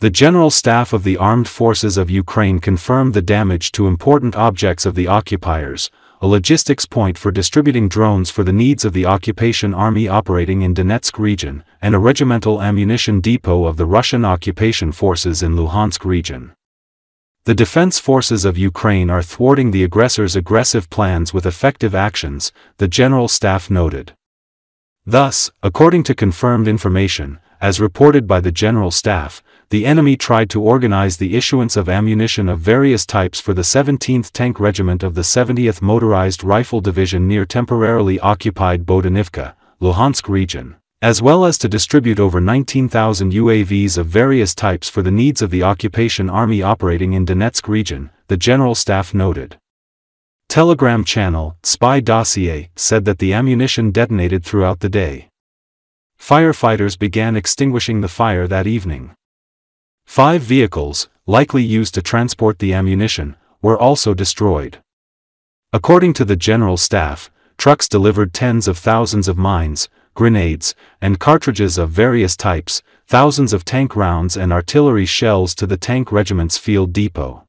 The General Staff of the Armed Forces of Ukraine confirmed the damage to important objects of the occupiers, a logistics point for distributing drones for the needs of the occupation army operating in Donetsk region, and a regimental ammunition depot of the Russian occupation forces in Luhansk region. The defense forces of Ukraine are thwarting the aggressors' aggressive plans with effective actions, the General Staff noted. Thus, according to confirmed information, as reported by the General Staff, the enemy tried to organize the issuance of ammunition of various types for the 17th Tank Regiment of the 70th Motorized Rifle Division near temporarily occupied Bodanivka, Luhansk region, as well as to distribute over 19,000 UAVs of various types for the needs of the occupation army operating in Donetsk region, the General Staff noted. Telegram channel, Spy Dossier, said that the ammunition detonated throughout the day. Firefighters began extinguishing the fire that evening. 5 vehicles, likely used to transport the ammunition, were also destroyed. According to the General Staff, trucks delivered tens of thousands of mines, grenades, and cartridges of various types, thousands of tank rounds and artillery shells to the tank regiment's field depot.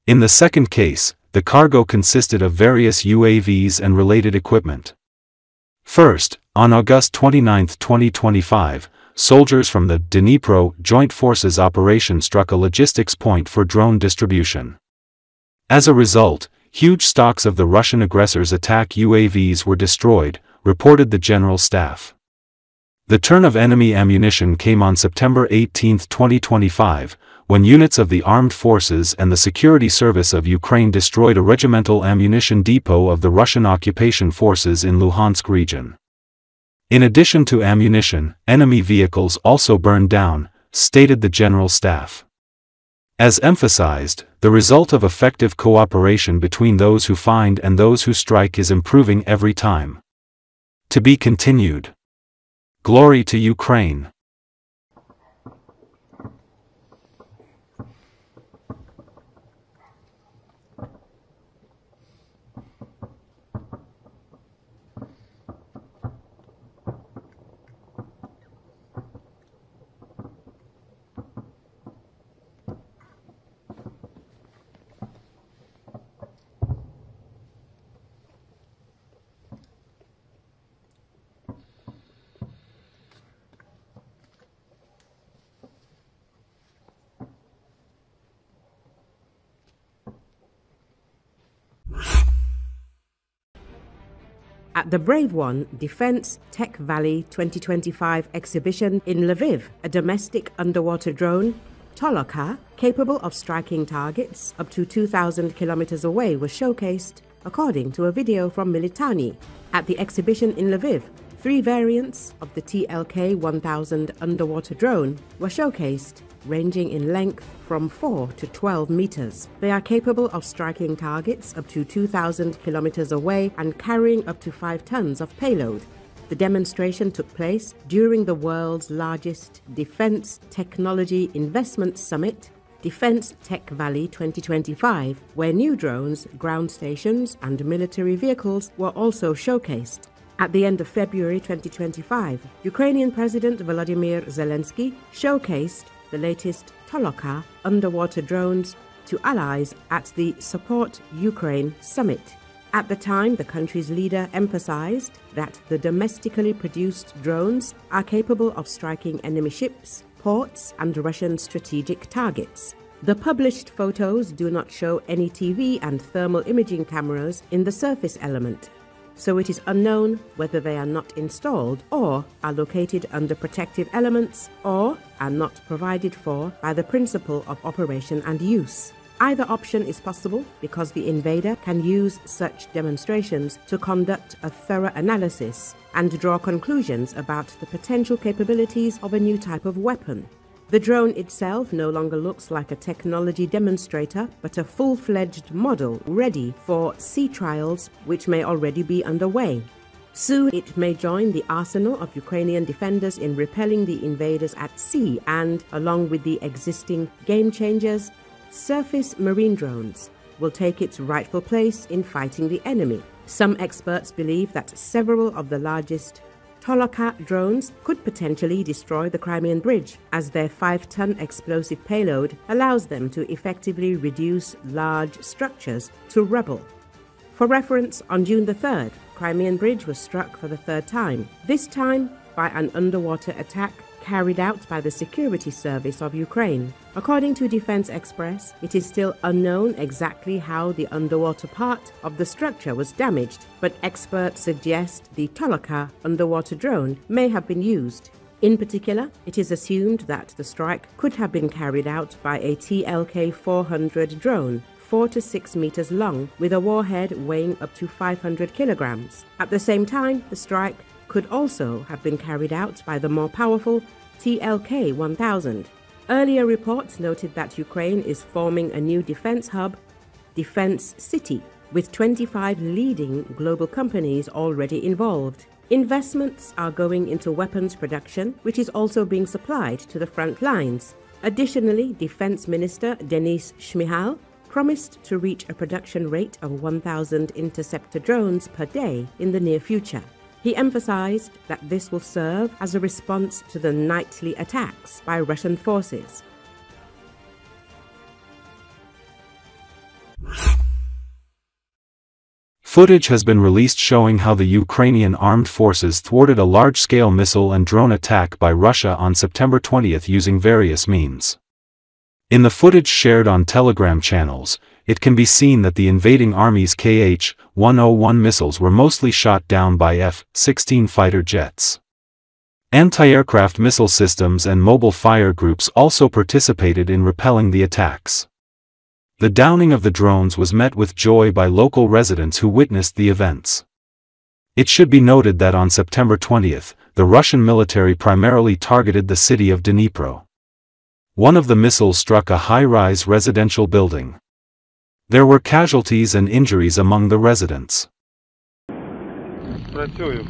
In the second case, the cargo consisted of various UAVs and related equipment. First, on August 29, 2025, soldiers from the Dnipro Joint Forces operation struck a logistics point for drone distribution. As a result, huge stocks of the Russian aggressors' attack UAVs were destroyed, reported the General Staff. The turn of enemy ammunition came on September 18, 2025, when units of the Armed Forces and the Security Service of Ukraine destroyed a regimental ammunition depot of the Russian occupation forces in Luhansk region. In addition to ammunition, enemy vehicles also burned down, stated the General Staff. As emphasized, the result of effective cooperation between those who find and those who strike is improving every time. To be continued. Glory to Ukraine. At the Brave One Defense Tech Valley 2025 exhibition in Lviv, a domestic underwater drone, Toloka, capable of striking targets up to 2,000 kilometers away, was showcased, according to a video from Militani. At the exhibition in Lviv, 3 variants of the TLK-1000 underwater drone were showcased, ranging in length from 4 to 12 meters. They are capable of striking targets up to 2,000 kilometers away and carrying up to 5 tons of payload. The demonstration took place during the world's largest defense technology investment summit, Defense Tech Valley 2025, where new drones, ground stations, and military vehicles were also showcased. At the end of February 2025, Ukrainian President Volodymyr Zelensky showcased the latest Toloka underwater drones to allies at the Support Ukraine summit. At the time, the country's leader emphasized that the domestically produced drones are capable of striking enemy ships, ports, and Russian strategic targets. The published photos do not show any TV and thermal imaging cameras in the surface element, so it is unknown whether they are not installed or are located under protective elements or are not provided for by the principle of operation and use. Either option is possible because the invader can use such demonstrations to conduct a thorough analysis and draw conclusions about the potential capabilities of a new type of weapon. The drone itself no longer looks like a technology demonstrator, but a full-fledged model ready for sea trials which may already be underway. Soon it may join the arsenal of Ukrainian defenders in repelling the invaders at sea and, along with the existing game changers, surface marine drones will take its rightful place in fighting the enemy. Some experts believe that several of the largest Toloka drones could potentially destroy the Crimean Bridge, as their 5-ton explosive payload allows them to effectively reduce large structures to rubble. For reference, on June the 3rd, Crimean Bridge was struck for the third time, this time by an underwater attack carried out by the Security Service of Ukraine. According to Defense Express, it is still unknown exactly how the underwater part of the structure was damaged, but experts suggest the Toloka underwater drone may have been used. In particular, it is assumed that the strike could have been carried out by a TLK-400 drone, 4 to 6 meters long, with a warhead weighing up to 500 kilograms. At the same time, the strike could also have been carried out by the more powerful TLK-1000. Earlier reports noted that Ukraine is forming a new defense hub, Defense City, with 25 leading global companies already involved. Investments are going into weapons production, which is also being supplied to the front lines. Additionally, Defense Minister Denis Shmyhal promised to reach a production rate of 1,000 interceptor drones per day in the near future. He emphasized that this will serve as a response to the nightly attacks by Russian forces. Footage has been released showing how the Ukrainian armed forces thwarted a large-scale missile and drone attack by Russia on September 20th using various means. In the footage shared on Telegram channels, it can be seen that the invading army's Kh-101 missiles were mostly shot down by F-16 fighter jets. Anti-aircraft missile systems and mobile fire groups also participated in repelling the attacks. The downing of the drones was met with joy by local residents who witnessed the events. It should be noted that on September 20th, the Russian military primarily targeted the city of Dnipro. One of the missiles struck a high-rise residential building. There were casualties and injuries among the residents. Працюю.